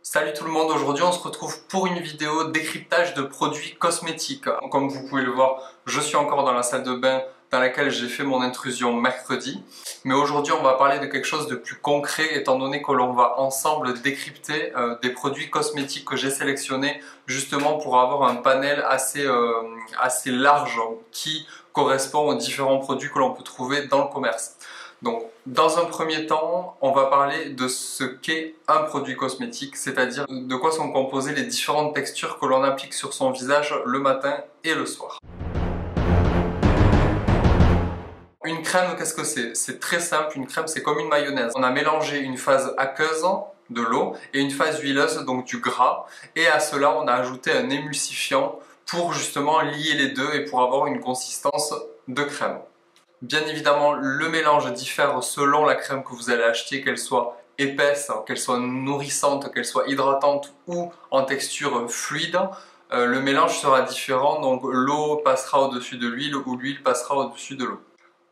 Salut tout le monde, aujourd'hui on se retrouve pour une vidéo décryptage de produits cosmétiques. Comme vous pouvez le voir, je suis encore dans la salle de bain dans laquelle j'ai fait mon intrusion mercredi. Mais aujourd'hui on va parler de quelque chose de plus concret étant donné que l'on va ensemble décrypter des produits cosmétiques que j'ai sélectionnés justement pour avoir un panel assez large qui correspond aux différents produits que l'on peut trouver dans le commerce. Donc, dans un premier temps, on va parler de ce qu'est un produit cosmétique, c'est-à-dire de quoi sont composées les différentes textures que l'on applique sur son visage le matin et le soir. Une crème, qu'est-ce que c'est? C'est très simple, une crème c'est comme une mayonnaise. On a mélangé une phase aqueuse, de l'eau, et une phase huileuse, donc du gras, et à cela on a ajouté un émulsifiant pour justement lier les deux et pour avoir une consistance de crème. Bien évidemment, le mélange diffère selon la crème que vous allez acheter, qu'elle soit épaisse, qu'elle soit nourrissante, qu'elle soit hydratante ou en texture fluide. Le mélange sera différent, donc l'eau passera au-dessus de l'huile ou l'huile passera au-dessus de l'eau.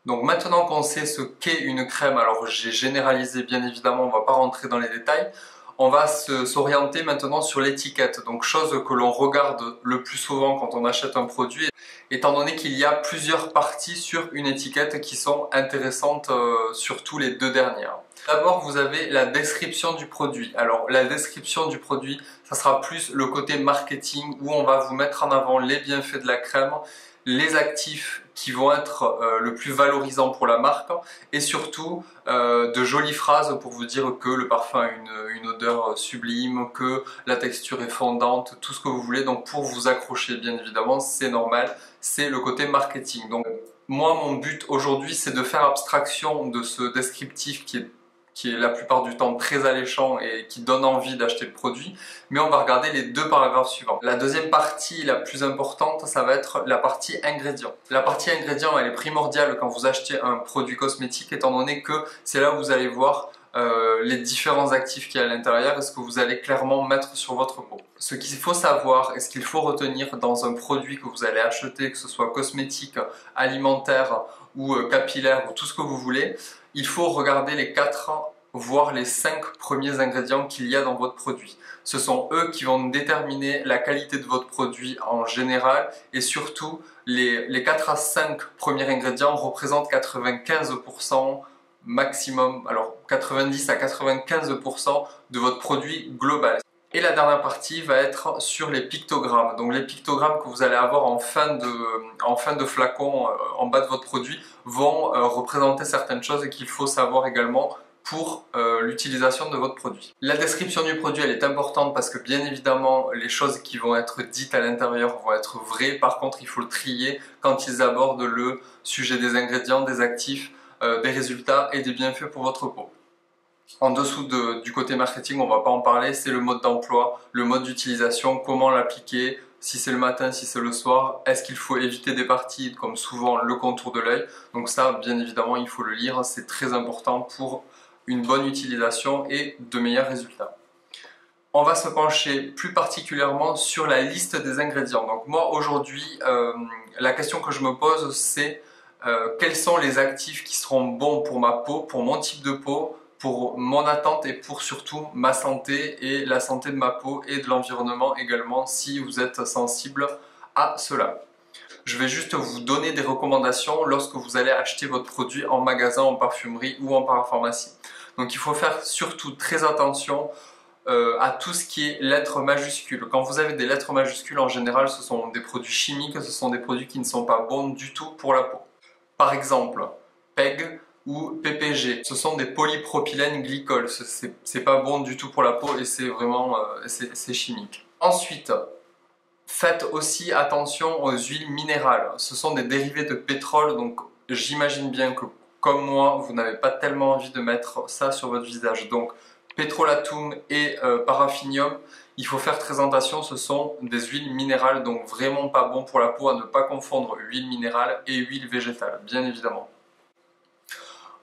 Donc maintenant qu'on sait ce qu'est une crème, alors j'ai généralisé bien évidemment, on ne va pas rentrer dans les détails, on va s'orienter maintenant sur l'étiquette, donc chose que l'on regarde le plus souvent quand on achète un produit, étant donné qu'il y a plusieurs parties sur une étiquette qui sont intéressantes, surtout les deux dernières. D'abord, vous avez la description du produit. Alors, la description du produit, ça sera plus le côté marketing où on va vous mettre en avant les bienfaits de la crème, les actifs qui vont être le plus valorisants pour la marque et surtout de jolies phrases pour vous dire que le parfum a une odeur sublime, que la texture est fondante, tout ce que vous voulez. Donc pour vous accrocher, bien évidemment, c'est normal, c'est le côté marketing. Donc moi, mon but aujourd'hui, c'est de faire abstraction de ce descriptif qui est la plupart du temps très alléchant et qui donne envie d'acheter le produit, mais on va regarder les deux paragraphes suivants. La deuxième partie, la plus importante, ça va être la partie ingrédients. La partie ingrédients, elle est primordiale quand vous achetez un produit cosmétique, étant donné que c'est là où vous allez voir les différents actifs qu'il y a à l'intérieur et ce que vous allez clairement mettre sur votre peau. Ce qu'il faut savoir et ce qu'il faut retenir dans un produit que vous allez acheter, que ce soit cosmétique, alimentaire ou capillaire ou tout ce que vous voulez, il faut regarder les 4, voire les 5 premiers ingrédients qu'il y a dans votre produit. Ce sont eux qui vont déterminer la qualité de votre produit en général et surtout les 4 à 5 premiers ingrédients représentent 95% maximum, alors 90 à 95% de votre produit global. Et la dernière partie va être sur les pictogrammes. Donc les pictogrammes que vous allez avoir en fin de flacon en bas de votre produit vont représenter certaines choses et qu'il faut savoir également pour l'utilisation de votre produit. La description du produit, elle est importante parce que bien évidemment les choses qui vont être dites à l'intérieur vont être vraies. Par contre, il faut le trier quand ils abordent le sujet des ingrédients, des actifs, des résultats et des bienfaits pour votre peau. En dessous du côté marketing, on ne va pas en parler, c'est le mode d'emploi, le mode d'utilisation, comment l'appliquer, si c'est le matin, si c'est le soir, est-ce qu'il faut éviter des parties comme souvent le contour de l'œil. Donc ça, bien évidemment, il faut le lire, c'est très important pour une bonne utilisation et de meilleurs résultats. On va se pencher plus particulièrement sur la liste des ingrédients. Donc moi aujourd'hui, la question que je me pose c'est quels sont les actifs qui seront bons pour ma peau, pour mon type de peau, pour mon attente et pour surtout ma santé et la santé de ma peau et de l'environnement également si vous êtes sensible à cela. Je vais juste vous donner des recommandations lorsque vous allez acheter votre produit en magasin, en parfumerie ou en parapharmacie. Donc il faut faire surtout très attention à tout ce qui est lettres majuscules. Quand vous avez des lettres majuscules, en général, ce sont des produits chimiques, ce sont des produits qui ne sont pas bons du tout pour la peau. Par exemple, PEG ou PPG, ce sont des polypropylène glycols. C'est pas bon du tout pour la peau et c'est vraiment c'est chimique. Ensuite, faites aussi attention aux huiles minérales. Ce sont des dérivés de pétrole, donc j'imagine bien que comme moi, vous n'avez pas tellement envie de mettre ça sur votre visage. Donc pétrolatum et paraffinium, il faut faire très attention, ce sont des huiles minérales, donc vraiment pas bon pour la peau, à ne pas confondre huile minérale et huile végétale, bien évidemment.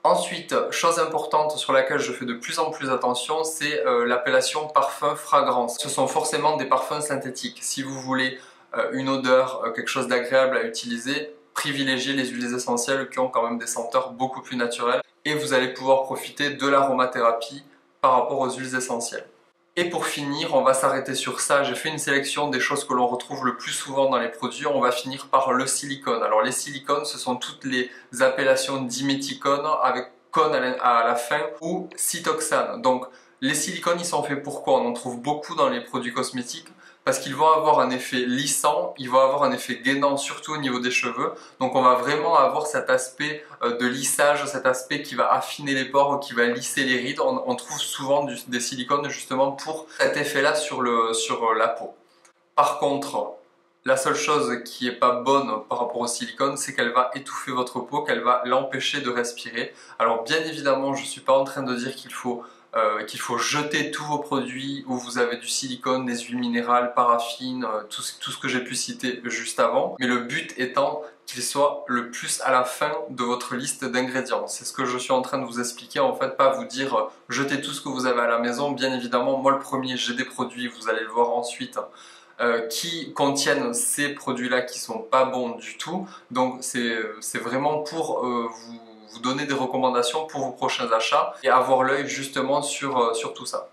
Ensuite, chose importante sur laquelle je fais de plus en plus attention, c'est l'appellation parfum fragrance. Ce sont forcément des parfums synthétiques. Si vous voulez une odeur, quelque chose d'agréable à utiliser, privilégiez les huiles essentielles qui ont quand même des senteurs beaucoup plus naturelles et vous allez pouvoir profiter de l'aromathérapie par rapport aux huiles essentielles. Et pour finir, on va s'arrêter sur ça. J'ai fait une sélection des choses que l'on retrouve le plus souvent dans les produits. On va finir par le silicone. Alors les silicones, ce sont toutes les appellations diméthicone avec cone à la fin ou cytoxane. Donc les silicones, ils sont faits pour quoi? On en trouve beaucoup dans les produits cosmétiques parce qu'ils vont avoir un effet lissant, ils vont avoir un effet gainant, surtout au niveau des cheveux. Donc on va vraiment avoir cet aspect de lissage, cet aspect qui va affiner les pores, qui va lisser les rides. On trouve souvent des silicones justement pour cet effet-là sur la peau. Par contre, la seule chose qui n'est pas bonne par rapport au silicone, c'est qu'elle va étouffer votre peau, qu'elle va l'empêcher de respirer. Alors bien évidemment, je ne suis pas en train de dire qu'il faut jeter tous vos produits où vous avez du silicone, des huiles minérales, paraffine, tout ce que j'ai pu citer juste avant. Mais le but étant qu'il soit le plus à la fin de votre liste d'ingrédients. C'est ce que je suis en train de vous expliquer, en fait, pas vous dire jetez tout ce que vous avez à la maison. Bien évidemment, moi le premier, j'ai des produits, vous allez le voir ensuite, qui contiennent ces produits-là qui sont pas bons du tout. Donc c'est vraiment pour vous donner des recommandations pour vos prochains achats et avoir l'œil justement sur tout ça.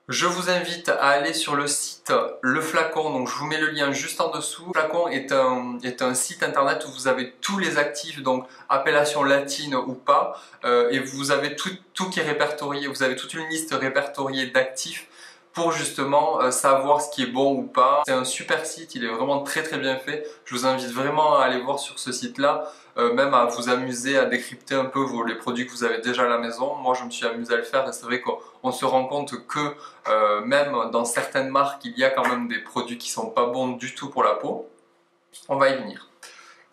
Je vous invite à aller sur le site Le Flacon, donc je vous mets le lien juste en dessous. Le Flacon est un site internet où vous avez tous les actifs, donc appellation latine ou pas, et vous avez tout qui est répertorié, vous avez toute une liste répertoriée d'actifs pour justement savoir ce qui est bon ou pas. C'est un super site, il est vraiment très bien fait. Je vous invite vraiment à aller voir sur ce site-là, même à vous amuser à décrypter un peu les produits que vous avez déjà à la maison. Moi, je me suis amusé à le faire et c'est vrai qu'on se rend compte que même dans certaines marques, il y a quand même des produits qui sont pas bons du tout pour la peau. On va y venir.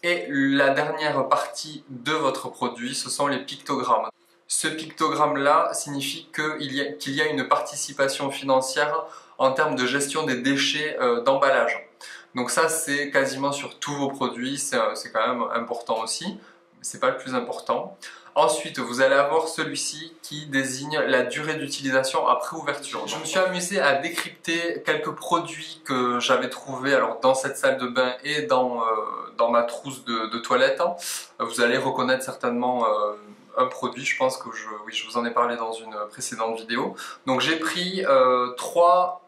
Et la dernière partie de votre produit, ce sont les pictogrammes. Ce pictogramme-là signifie qu'il y a une participation financière en termes de gestion des déchets d'emballage. Donc ça, c'est quasiment sur tous vos produits, c'est quand même important aussi, mais c'est pas le plus important. Ensuite, vous allez avoir celui-ci qui désigne la durée d'utilisation après ouverture. Je me suis amusé à décrypter quelques produits que j'avais trouvés alors, dans cette salle de bain et dans ma trousse de toilette. Vous allez reconnaître certainement un produit, je pense que oui, je vous en ai parlé dans une précédente vidéo. Donc j'ai pris trois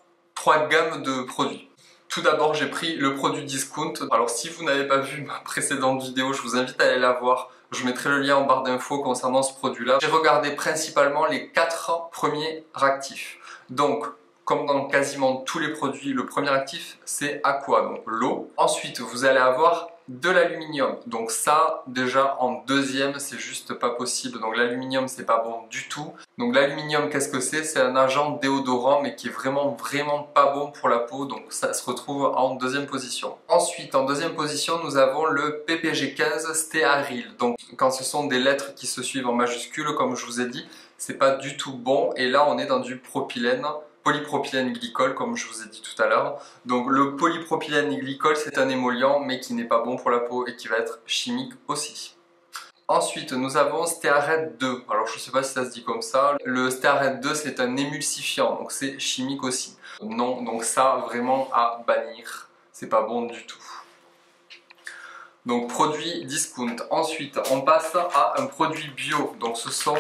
gammes de produits. Tout d'abord, j'ai pris le produit discount. Alors si vous n'avez pas vu ma précédente vidéo, je vous invite à aller la voir. Je mettrai le lien en barre d'infos concernant ce produit-là. J'ai regardé principalement les 4 premiers actifs. Donc, comme dans quasiment tous les produits, le premier actif, c'est Aqua, donc l'eau. Ensuite, vous allez avoir de l'aluminium. Donc ça, déjà en deuxième, c'est juste pas possible. Donc l'aluminium, c'est pas bon du tout. Donc l'aluminium, qu'est-ce que c'est? C'est un agent déodorant, mais qui est vraiment pas bon pour la peau. Donc ça se retrouve en deuxième position. Ensuite, en deuxième position, nous avons le PPG 15 stéaryle. Donc quand ce sont des lettres qui se suivent en majuscule, comme je vous ai dit, c'est pas du tout bon. Et là, on est dans du propylène. Polypropylène glycol, comme je vous ai dit tout à l'heure. Donc le polypropylène glycol, c'est un émollient mais qui n'est pas bon pour la peau et qui va être chimique aussi. Ensuite, nous avons Stearet 2. Alors je ne sais pas si ça se dit comme ça. Le Stearet 2, c'est un émulsifiant, donc c'est chimique aussi. Non, donc ça vraiment à bannir. C'est pas bon du tout. Donc produit discount. Ensuite, on passe à un produit bio. Donc ce sont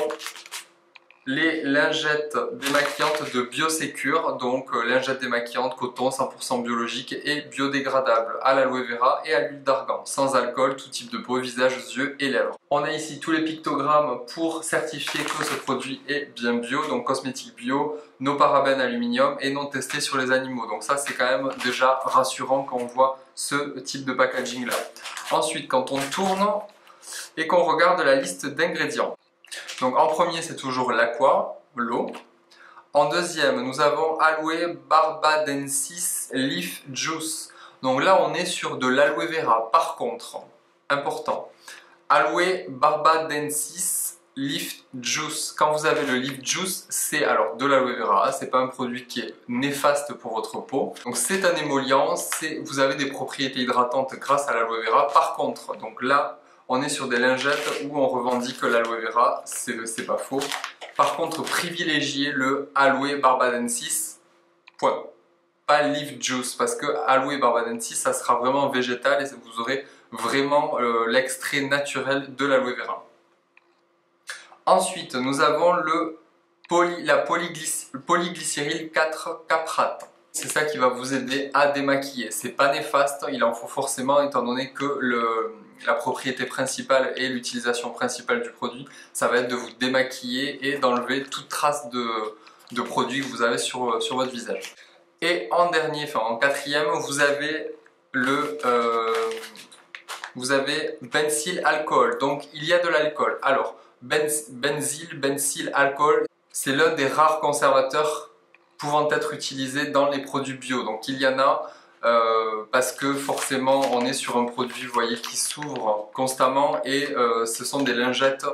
les lingettes démaquillantes de Biosécure, donc lingettes démaquillantes coton 100% biologique et biodégradable à l'aloe vera et à l'huile d'argan, sans alcool, tout type de peau, visage, yeux et lèvres. On a ici tous les pictogrammes pour certifier que ce produit est bien bio, donc cosmétique bio, no parabènes aluminium et non testé sur les animaux. Donc ça c'est quand même déjà rassurant quand on voit ce type de packaging là. Ensuite, quand on tourne et qu'on regarde la liste d'ingrédients. Donc en premier, c'est toujours l'Aqua, l'eau. En deuxième, nous avons Aloe barbadensis leaf juice. Donc là, on est sur de l'aloe vera. Par contre, important, Aloe barbadensis leaf juice. Quand vous avez le leaf juice, c'est alors de l'aloe vera. C'est pas un produit qui est néfaste pour votre peau. Donc c'est un émollient. Vous avez des propriétés hydratantes grâce à l'aloe vera. Par contre, donc là, on est sur des lingettes où on revendique l'aloe vera, c'est pas faux. Par contre, privilégiez le Aloe barbadensis, point. Pas leaf juice, parce que Aloe barbadensis, ça sera vraiment végétal et vous aurez vraiment l'extrait naturel de l'aloe vera. Ensuite, nous avons le polyglycéryl 4 caprate. C'est ça qui va vous aider à démaquiller. C'est pas néfaste, il en faut forcément étant donné que la propriété principale et l'utilisation principale du produit, ça va être de vous démaquiller et d'enlever toute trace de produit que vous avez sur votre visage. Et en dernier, enfin en quatrième, vous avez benzyl alcool. Donc il y a de l'alcool. Alors benzyl alcool, c'est l'un des rares conservateurs pouvant être utilisés dans les produits bio. Donc il y en a parce que forcément on est sur un produit, vous voyez, qui s'ouvre constamment et ce sont des lingettes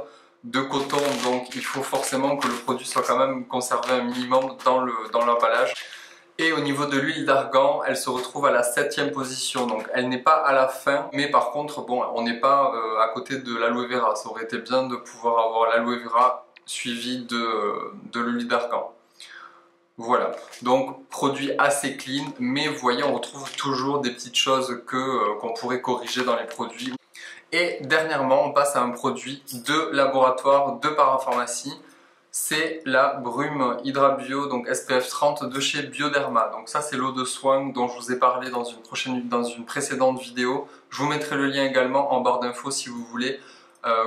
de coton, donc il faut forcément que le produit soit quand même conservé un minimum dans l'emballage. Et au niveau de l'huile d'argan, elle se retrouve à la 7e position, donc elle n'est pas à la fin, mais par contre, bon, on n'est pas à côté de l'aloe vera. Ça aurait été bien de pouvoir avoir l'aloe vera suivi de l'huile d'argan. Voilà, donc produit assez clean, mais vous voyez, on retrouve toujours des petites choses qu'on pourrait corriger dans les produits. Et dernièrement, on passe à un produit de laboratoire de parapharmacie. C'est la brume Hydra Bio, donc SPF 30 de chez Bioderma. Donc ça, c'est l'eau de soin dont je vous ai parlé dans une précédente vidéo. Je vous mettrai le lien également en barre d'infos si vous voulez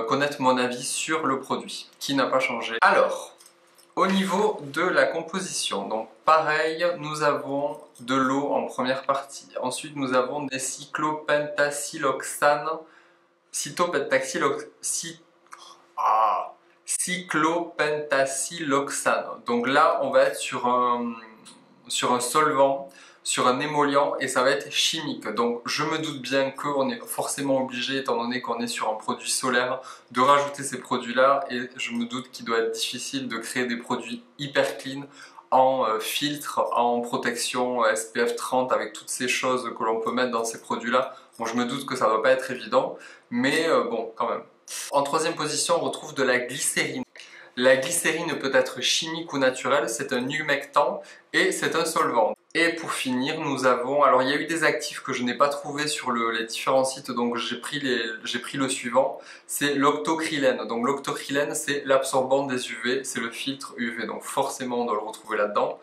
connaître mon avis sur le produit, qui n'a pas changé. Alors, au niveau de la composition, donc pareil, nous avons de l'eau en première partie. Ensuite, nous avons des cyclopentasiloxane, cyclopentasiloxane. Donc là, on va être sur un solvant, sur un émollient et ça va être chimique. Donc je me doute bien qu'on est forcément obligé, étant donné qu'on est sur un produit solaire, de rajouter ces produits-là et je me doute qu'il doit être difficile de créer des produits hyper clean en filtre, en protection SPF 30 avec toutes ces choses que l'on peut mettre dans ces produits-là. Bon, je me doute que ça ne va pas être évident, mais bon, quand même. En troisième position, on retrouve de la glycérine. La glycérine peut être chimique ou naturelle, c'est un humectant et c'est un solvant. Et pour finir, nous avons, alors il y a eu des actifs que je n'ai pas trouvé sur les différents sites, donc j'ai pris le suivant, c'est l'octocrylène. Donc l'octocrylène, c'est l'absorbant des UV, c'est le filtre UV, donc forcément on doit le retrouver là-dedans.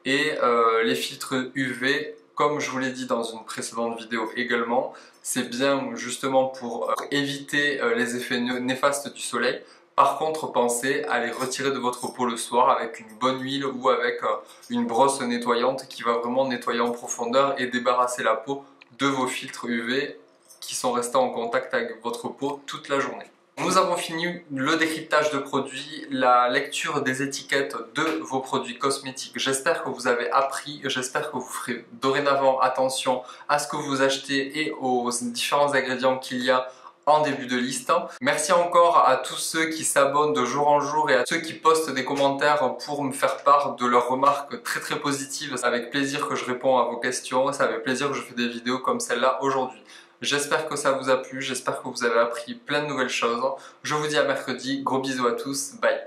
Et les filtres UV, comme je vous l'ai dit dans une précédente vidéo également, c'est bien justement pour éviter les effets néfastes du soleil. Par contre, pensez à les retirer de votre peau le soir avec une bonne huile ou avec une brosse nettoyante qui va vraiment nettoyer en profondeur et débarrasser la peau de vos filtres UV qui sont restés en contact avec votre peau toute la journée. Nous avons fini le décryptage de produits, la lecture des étiquettes de vos produits cosmétiques. J'espère que vous avez appris, j'espère que vous ferez dorénavant attention à ce que vous achetez et aux différents ingrédients qu'il y a en début de liste. Merci encore à tous ceux qui s'abonnent de jour en jour et à ceux qui postent des commentaires pour me faire part de leurs remarques très positives. C'est avec plaisir que je réponds à vos questions, c'est avec plaisir que je fais des vidéos comme celle-là aujourd'hui. J'espère que ça vous a plu, j'espère que vous avez appris plein de nouvelles choses. Je vous dis à mercredi, gros bisous à tous, bye.